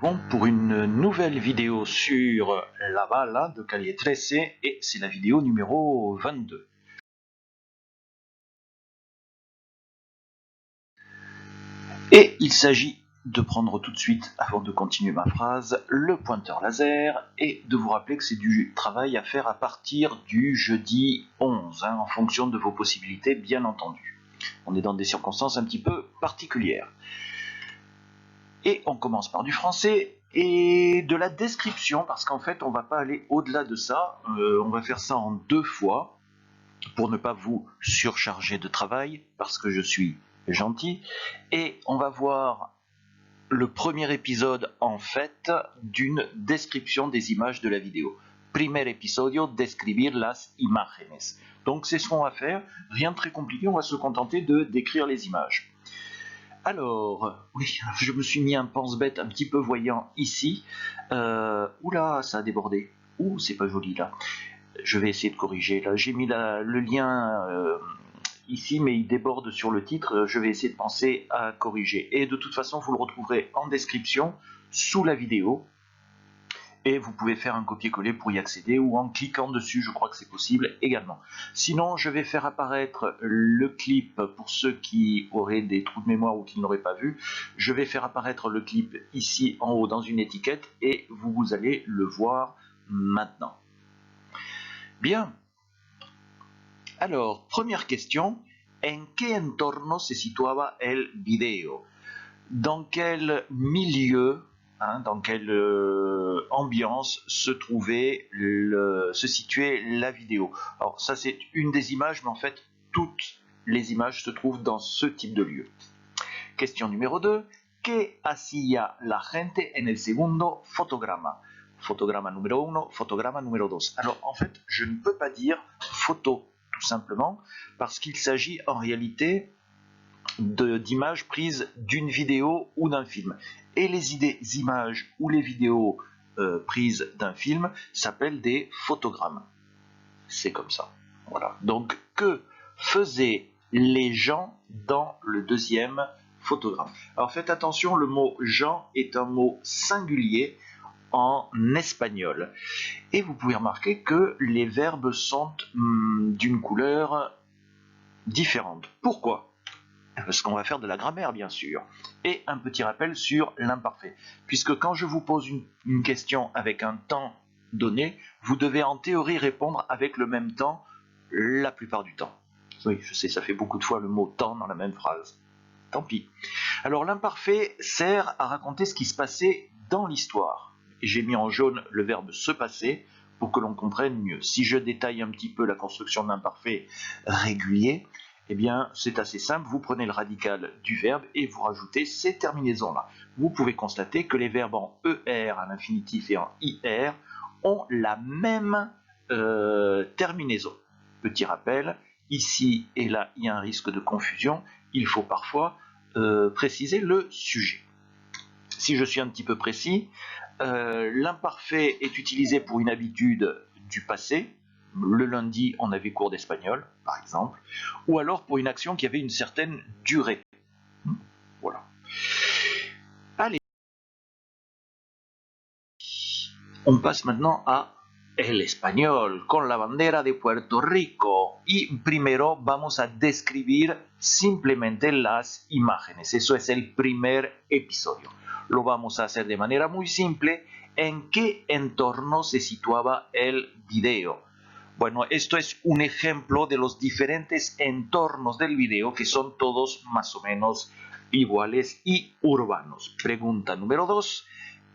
retrouvons pour une nouvelle vidéo sur la bala de Calle 13 et c'est la vidéo numéro 22. Et il s'agit de prendre tout de suite, avant de continuer ma phrase, le pointeur laser et de vous rappeler que c'est du travail à faire à partir du jeudi 11, en fonction de vos possibilités bien entendu. On est dans des circonstances un petit peu particulières. Et on commence par du français et de la description, parce qu'en fait on va pas aller au-delà de ça, on va faire ça en 2 fois, pour ne pas vous surcharger de travail, parce que je suis gentil, et on va voir le premier épisode en fait d'une description des images de la vidéo. Primer episodio, describir las imágenes. Donc c'est ce qu'on va faire, rien de très compliqué, on va se contenter de décrire les images. Alors, oui, je me suis mis un pense-bête un petit peu voyant ici. Oula, ça a débordé. Ouh, c'est pas joli là. Je vais essayer de corriger. Là, j'ai mis le lien ici, mais il déborde sur le titre. Je vais essayer de penser à corriger. Et de toute façon, vous le retrouverez en description sous la vidéo. Et vous pouvez faire un copier-coller pour y accéder ou en cliquant dessus, je crois que c'est possible également. Sinon, je vais faire apparaître le clip pour ceux qui auraient des trous de mémoire ou qui ne l'auraient pas vu. Je vais faire apparaître le clip ici en haut dans une étiquette et vous allez le voir maintenant. Bien. Alors, première question. ¿En qué entorno se situaba el video? Dans quel milieu, dans quelle ambiance se situait la vidéo? Alors ça c'est une des images, mais en fait toutes les images se trouvent dans ce type de lieu. Question numéro 2. ¿Qué hacía la gente en el segundo fotograma? Fotograma numéro 1, fotograma numéro 2. Alors en fait je ne peux pas dire photo tout simplement parce qu'il s'agit en réalité d'images prises d'une vidéo ou d'un film. Et les images ou les vidéos prises d'un film s'appellent des photogrammes. C'est comme ça. Voilà. Donc, que faisaient les gens dans le deuxième photogramme? Alors faites attention, le mot gens est un mot singulier en espagnol. Et vous pouvez remarquer que les verbes sont d'une couleur différente. Pourquoi? Parce qu'on va faire de la grammaire, bien sûr. Et un petit rappel sur l'imparfait. Puisque quand je vous pose une question avec un temps donné, vous devez en théorie répondre avec le même temps la plupart du temps. Oui, je sais, ça fait beaucoup de fois le mot temps dans la même phrase. Tant pis. Alors l'imparfait sert à raconter ce qui se passait dans l'histoire. J'ai mis en jaune le verbe se passer pour que l'on comprenne mieux. Si je détaille un petit peu la construction de l'imparfait régulier, eh bien, c'est assez simple, vous prenez le radical du verbe et vous rajoutez ces terminaisons-là. Vous pouvez constater que les verbes en ER à l'infinitif et en IR ont la même terminaison. Petit rappel, ici et là, il y a un risque de confusion, il faut parfois préciser le sujet. Si je suis un petit peu précis, l'imparfait est utilisé pour une habitude du passé. Le lundi, on avait cours d'espagnol, par exemple, ou alors pour une action qui avait une certaine durée. Voilà. Allez, on passe maintenant à el español, con la bandera de Puerto Rico. Y primero vamos a describir simplemente las imágenes. Eso es el primer episodio. Lo vamos a hacer de manera muy simple. ¿En qué entorno se situaba el video? Bueno, esto es un ejemplo de los diferentes entornos del video que son todos más o menos iguales y urbanos. Pregunta número 2.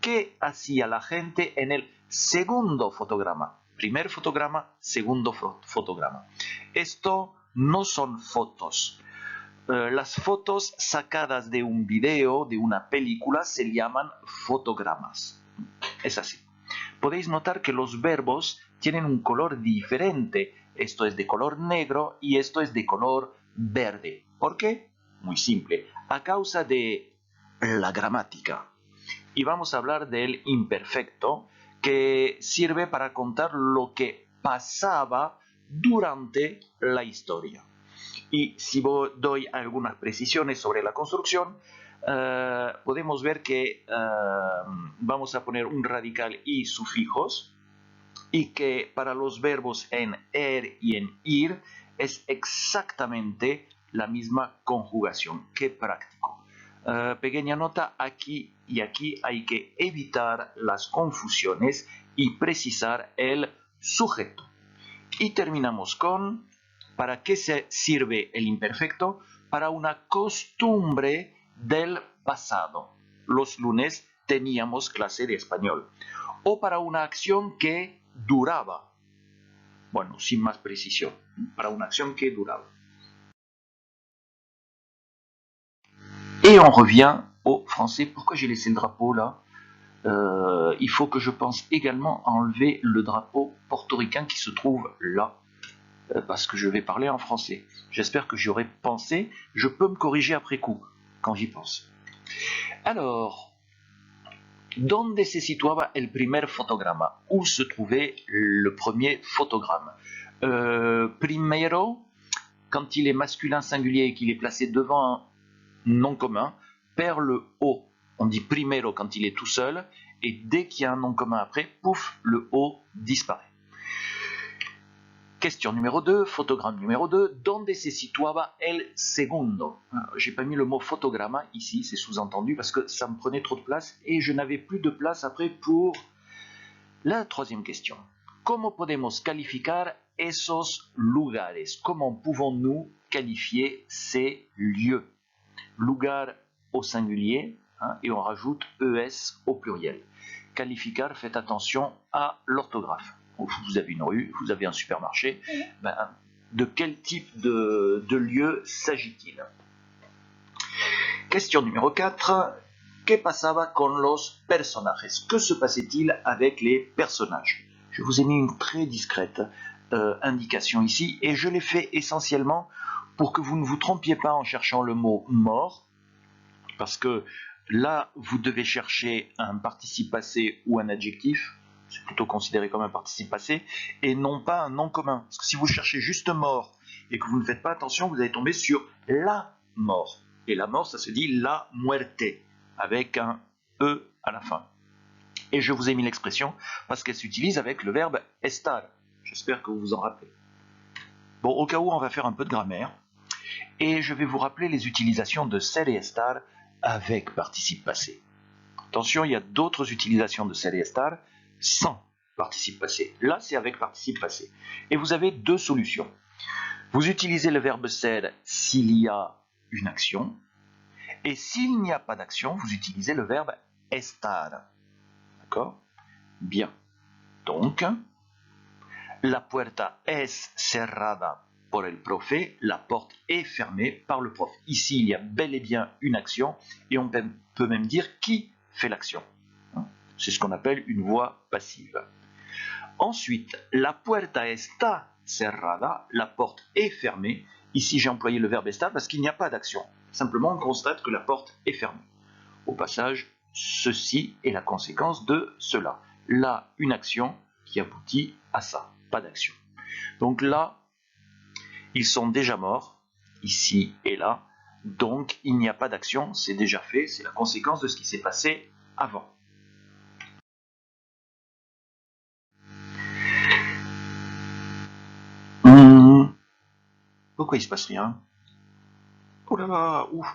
¿Qué hacía la gente en el segundo fotograma? Primer fotograma, segundo fotograma. Esto no son fotos. Las fotos sacadas de un video, de una película, se llaman fotogramas. Es así. Podéis notar que los verbos tienen un color diferente. Esto es de color negro y esto es de color verde. ¿Por qué? Muy simple. A causa de la gramática. Y vamos a hablar del imperfecto, que sirve para contar lo que pasaba durante la historia. Y si doy algunas precisiones sobre la construcción, podemos ver que vamos a poner un radical y sufijos, y que para los verbos en y en ir es exactamente la misma conjugación. ¡Qué práctico! Pequeña nota, aquí y aquí hay que evitar las confusiones y precisar el sujeto. Y terminamos con, ¿para qué se sirve el imperfecto? Para una costumbre del pasado. Los lunes teníamos clase de español. O para una acción que duraba. Bueno, sin más precisión, para una acción que duraba. Et on revient au français. Pourquoi j'ai laissé le drapeau là? Il faut que je pense également à enlever le drapeau portoricain qui se trouve là, parce que je vais parler en français. J'espère que j'y aurais pensé. Je peux me corriger après coup, quand j'y pense. Alors, ¿dónde se situaba el primer fotograma? Où se trouvait le premier photogramme? Primero, quand il est masculin singulier et qu'il est placé devant un nom commun, perd le O. On dit primero quand il est tout seul, et dès qu'il y a un nom commun après, pouf, le O disparaît. Question numéro 2, photogramme numéro 2, ¿dónde se situaba el segundo? J'ai pas mis le mot photogramma ici, c'est sous-entendu parce que ça me prenait trop de place et je n'avais plus de place après pour la troisième question. ¿Cómo podemos calificar esos lugares? Comment pouvons-nous qualifier ces lieux? Lugar au singulier, et on rajoute ES au pluriel. Qualificar, faites attention à l'orthographe. Vous avez une rue, vous avez un supermarché, de quel type de lieu s'agit-il? Question numéro 4. ¿Qué pasaba con los personajes? Que se passait-il avec les personnages? Je vous ai mis une très discrète indication ici, et je l'ai fait essentiellement pour que vous ne vous trompiez pas en cherchant le mot mort, parce que là, vous devez chercher un participe passé ou un adjectif, c'est plutôt considéré comme un participe passé, et non pas un nom commun. Parce que si vous cherchez juste mort et que vous ne faites pas attention, vous allez tomber sur la mort. Et la mort, ça se dit la muerte, avec un E à la fin. Et je vous ai mis l'expression parce qu'elle s'utilise avec le verbe estar. J'espère que vous vous en rappelez. Bon, au cas où, on va faire un peu de grammaire. Et je vais vous rappeler les utilisations de ser et estar avec participe passé. Attention, il y a d'autres utilisations de ser et estar sans participe passé. Là, c'est avec participe passé. Et vous avez deux solutions. Vous utilisez le verbe ser s'il y a une action. Et s'il n'y a pas d'action, vous utilisez le verbe estar. D'accord? Bien. Donc, la puerta es cerrada por el profe, la porte est fermée par le prof. Ici, il y a bel et bien une action, et on peut même dire qui fait l'action. C'est ce qu'on appelle une voix passive. Ensuite, la puerta está cerrada, la porte est fermée. Ici, j'ai employé le verbe estar parce qu'il n'y a pas d'action. Simplement, on constate que la porte est fermée. Au passage, ceci est la conséquence de cela. Là, une action qui aboutit à ça. Pas d'action. Donc là, ils sont déjà morts, ici et là. Donc, il n'y a pas d'action, c'est déjà fait. C'est la conséquence de ce qui s'est passé avant. Pourquoi il se passe rien? Oh là là, ouf.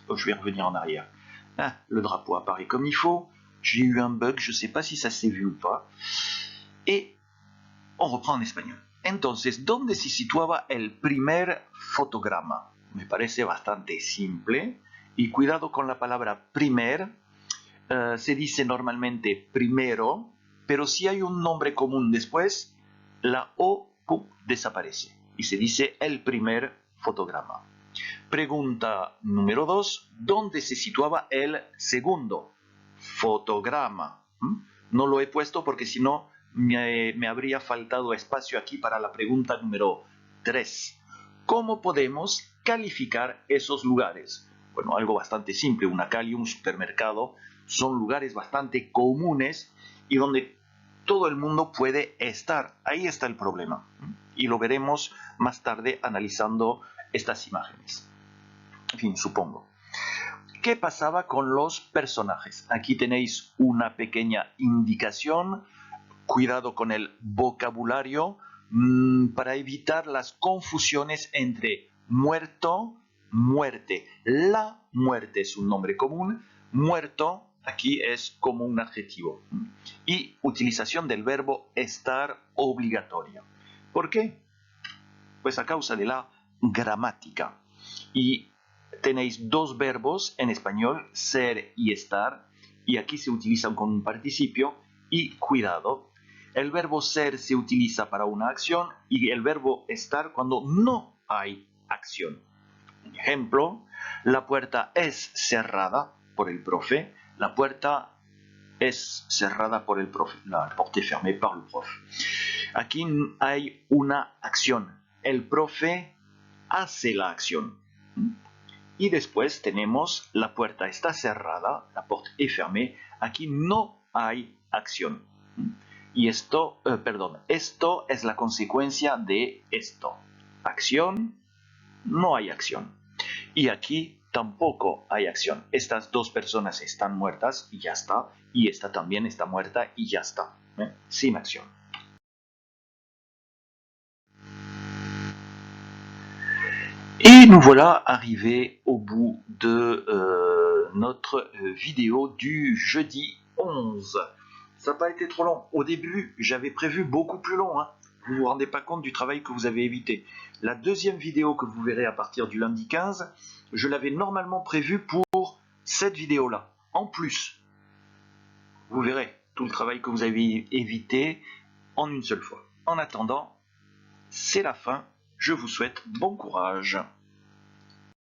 Oh, je vais revenir en arrière. Ah, le drapeau apparaît comme il faut. J'ai eu un bug, je ne sais pas si ça s'est vu ou pas. Et on reprend en espagnol. Entonces, ¿dónde se situaba el primer fotograma? Me parece bastante simple. Y cuidado con la palabra primer. Se dice normalmente primero, pero si hay un nombre común después, la O desaparece. Y se dice el primer fotograma. Pregunta número 2. ¿Dónde se situaba el segundo fotograma? No lo he puesto porque si no me habría faltado espacio aquí para la pregunta número 3. ¿Cómo podemos calificar esos lugares? Bueno, algo bastante simple. Una calle, un supermercado, son lugares bastante comunes y donde todo el mundo puede estar. Ahí está el problema. Y lo veremos más tarde analizando estas imágenes. En fin, supongo. ¿Qué pasaba con los personajes? Aquí tenéis una pequeña indicación. Cuidado con el vocabulario para evitar las confusiones entre muerto, muerte. La muerte es un nombre común. Muerto aquí es como un adjetivo. Y utilización del verbo estar obligatoria. ¿Por qué? Pues a causa de la gramática. Y tenéis dos verbos en español, ser y estar, y aquí se utilizan con un participio, y cuidado, el verbo ser se utiliza para una acción y el verbo estar cuando no hay acción. Ejemplo, la puerta es cerrada por el profe, la puerta es cerrada por el profe, la porte est fermée par le prof. Aquí hay una acción, el profe hace la acción. Y después tenemos la puerta está cerrada, la porte est fermée, aquí no hay acción. Y esto es la consecuencia de esto. Acción, no hay acción. Y aquí tampoco hay acción. Estas dos personas están muertas y ya está. Y esta también está muerta y ya está. Sin acción. Et nous voilà arrivés au bout de notre vidéo du jeudi 11. Ça n'a pas été trop long. Au début, j'avais prévu beaucoup plus long. Vous ne vous rendez pas compte du travail que vous avez évité. La deuxième vidéo que vous verrez à partir du lundi 15, je l'avais normalement prévue pour cette vidéo-là. En plus, vous verrez tout le travail que vous avez évité en une seule fois. En attendant, c'est la fin. Je vous souhaite bon courage.